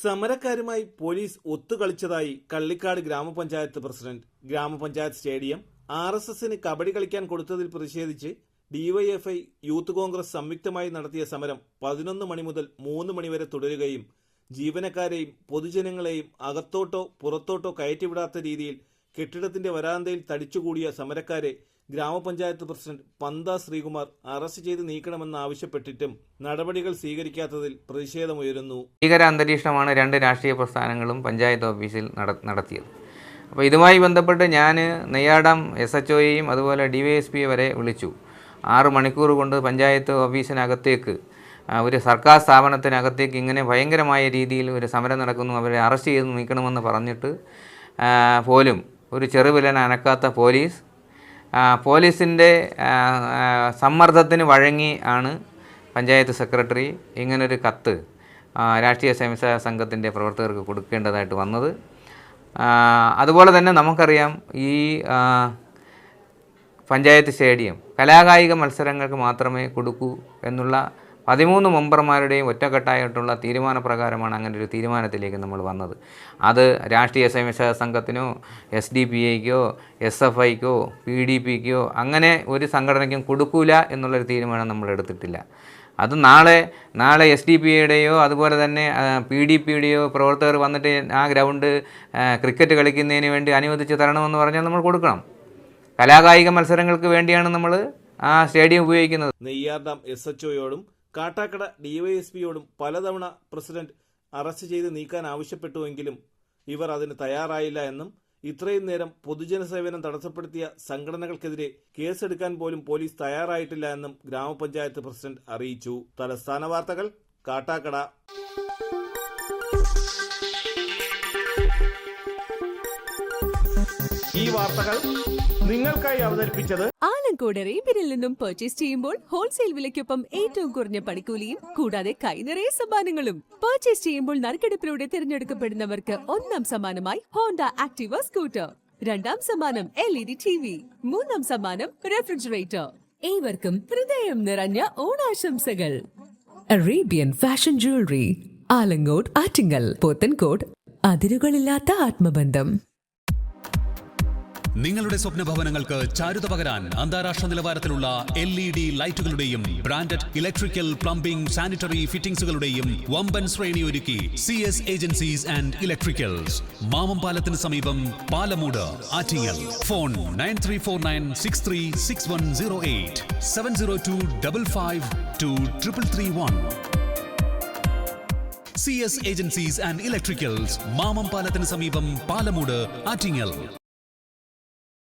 സമരക്കാരുമായി police ഒത്തുകളിച്ചതായി Kallikkad ഗ്രാമപഞ്ചായത്ത് president. ഗ്രാമപഞ്ചായത്ത് stadium RSSന് kabaddi കളിക്കാൻ കൊടുത്തതിൽ പ്രതിഷേധിച്ച് DYFI യൂത്ത് കോൺഗ്രസ് സംയുക്തമായി നടത്തിയ സമരം 11 മണി മുതൽ 3 മണി വരെ തുടരുകയും ജീവനക്കാരെയും പൊതുജനങ്ങളെയും അകത്തോട്ടോ പുറത്തോട്ടോ കയറ്റിവിടാത്ത രീതിയിൽ കെട്ടിടത്തിന്റെ വരാന്തയിൽ തടിച്ചുകൂടിയ സമരക്കാരെ ഗ്രാമപഞ്ചായത്ത് പ്രസിഡന്റ് പന്ത ശ്രീകുമാർ അറസ്റ്റ് ചെയ്ത് നീക്കണമെന്നാവശ്യപ്പെട്ടിട്ടും നടപടികൾ സ്വീകരിക്കാത്തതിൽ പ്രതിഷേധമുയരുന്നു. ഭീകര അന്തരീക്ഷമാണ് രണ്ട് രാഷ്ട്രീയ പ്രസ്ഥാനങ്ങളും പഞ്ചായത്ത് ഓഫീസിൽ നടത്തിയത്. അപ്പോൾ ഇതുമായി ബന്ധപ്പെട്ട് ഞാൻ നെയ്യാടം SHOയെയും അതുപോലെ DYSP വരെ വിളിച്ചു. 6 മണിക്കൂർ കൊണ്ട് പഞ്ചായത്ത് ഓഫീസിനകത്തേക്ക് ഒരു സർക്കാർ സ്ഥാപനത്തിനകത്തേക്ക് ഇങ്ങനെ ഭയങ്കരമായ രീതിയിൽ ഒരു സമരം നടക്കുന്നു, അവരെ അറസ്റ്റ് ചെയ്ത് നീക്കണമെന്ന് പറഞ്ഞിട്ട് പോലും ഒരു ചെറുവിലൻ അനക്കാത്ത പോലീസിൻ്റെ സമ്മർദ്ദത്തിന് വഴങ്ങി ആണ് പഞ്ചായത്ത് സെക്രട്ടറി ഇങ്ങനൊരു കത്ത് രാഷ്ട്രീയ സ്വയംസേവക സംഘത്തിൻ്റെ പ്രവർത്തകർക്ക് കൊടുക്കേണ്ടതായിട്ട് വന്നത്. അതുപോലെ തന്നെ നമുക്കറിയാം, ഈ പഞ്ചായത്ത് സ്റ്റേഡിയം കലാകായിക മത്സരങ്ങൾക്ക് മാത്രമേ കൊടുക്കൂ എന്നുള്ള 13 മെമ്പർമാരുടെയും ഒറ്റക്കെട്ടായിട്ടുള്ള തീരുമാനപ്രകാരമാണ് അങ്ങനെ ഒരു തീരുമാനത്തിലേക്ക് നമ്മൾ വന്നത്. അത് രാഷ്ട്രീയ സ്വയംസേവക സംഘത്തിനോ SDPIക്കോ SFIക്കോ PDPക്കോ അങ്ങനെ ഒരു സംഘടനയ്ക്കും കൊടുക്കൂല എന്നുള്ളൊരു തീരുമാനം നമ്മൾ എടുത്തിട്ടില്ല. അത് നാളെ SDPIയുടെയോ അതുപോലെ തന്നെ PDPയുടെയോ പ്രവർത്തകർ വന്നിട്ട് ആ ഗ്രൗണ്ട് ക്രിക്കറ്റ് കളിക്കുന്നതിന് വേണ്ടി അനുവദിച്ച് തരണമെന്ന് പറഞ്ഞാൽ നമ്മൾ കൊടുക്കണം. കലാകായിക മത്സരങ്ങൾക്ക് വേണ്ടിയാണ് നമ്മൾ ആ സ്റ്റേഡിയം ഉപയോഗിക്കുന്നത്. നെയ്യാർഡാം SHOയോടും കാട്ടാക്കട DYSPയോടും പലതവണ പ്രസിഡന്റ് അറസ്റ്റ് ചെയ്ത് നീക്കാൻ ആവശ്യപ്പെട്ടുവെങ്കിലും ഇവർ അതിന് തയ്യാറായില്ല എന്നും ഇത്രയും നേരം പൊതുജന സേവനം തടസ്സപ്പെടുത്തിയ സംഘടനകൾക്കെതിരെ കേസെടുക്കാൻ പോലും പോലീസ് തയ്യാറായിട്ടില്ല എന്നും ഗ്രാമപഞ്ചായത്ത് പ്രസിഡന്റ് അറിയിച്ചു. തലസ്ഥാന വാർത്തകൾ, കാട്ടാക്കട. ഈ വാർത്തകൾ നിങ്ങൾക്കായി അവതരിപ്പിച്ചത് ആലങ്കോട് അറേബ്യനിൽ നിന്നും പർച്ചേസ് ചെയ്യുമ്പോൾ ഹോൾസെയിൽ വിലയ്ക്കൊപ്പം ഏറ്റവും കുറഞ്ഞ പണിക്കൂലിയും കൂടാതെ കൈനിറയെ സമ്മാനങ്ങളും. പർച്ചേസ് ചെയ്യുമ്പോൾ നറുക്കെടുപ്പിലൂടെ തിരഞ്ഞെടുക്കപ്പെടുന്നവർക്ക് 1ാം സമ്മാനമായി ഹോണ്ട ആക്ടിവ സ്കൂട്ടർ, 2ാം സമ്മാനം LED TV, 3ാം സമ്മാനം റെഫ്രിജറേറ്റർ. ഏവർക്കും ഹൃദയം നിറഞ്ഞ ഓണാശംസകൾ. Arabian fashion jewellery, Alamcode, Attingal, Pothencode. അതിരുകളില്ലാത്ത ആത്മബന്ധം. നിങ്ങളുടെ സ്വപ്ന ഭവനങ്ങൾക്ക് ചാരുത പകരാൻ അന്താരാഷ്ട്ര നിലവാരത്തിലുള്ള LED ലൈറ്റുകളുടെയും ബ്രാൻഡഡ് ഇലക്ട്രിക്കൽ, പ്ലംബിംഗ്, സാനിറ്ററി ഫിറ്റിംഗ്സുകളുടെയും വമ്പൻ ശ്രേണി ഒരുക്കി CS agencies and electricals. Mamam പാലത്തിന് സമീപം, Palamood, Attingal. Phone 9349636108 702552331. CS agencies and electricals, Mamam പാലത്തിന് സമീപം, പാലമൂട്, ആറ്റിങ്ങൽ.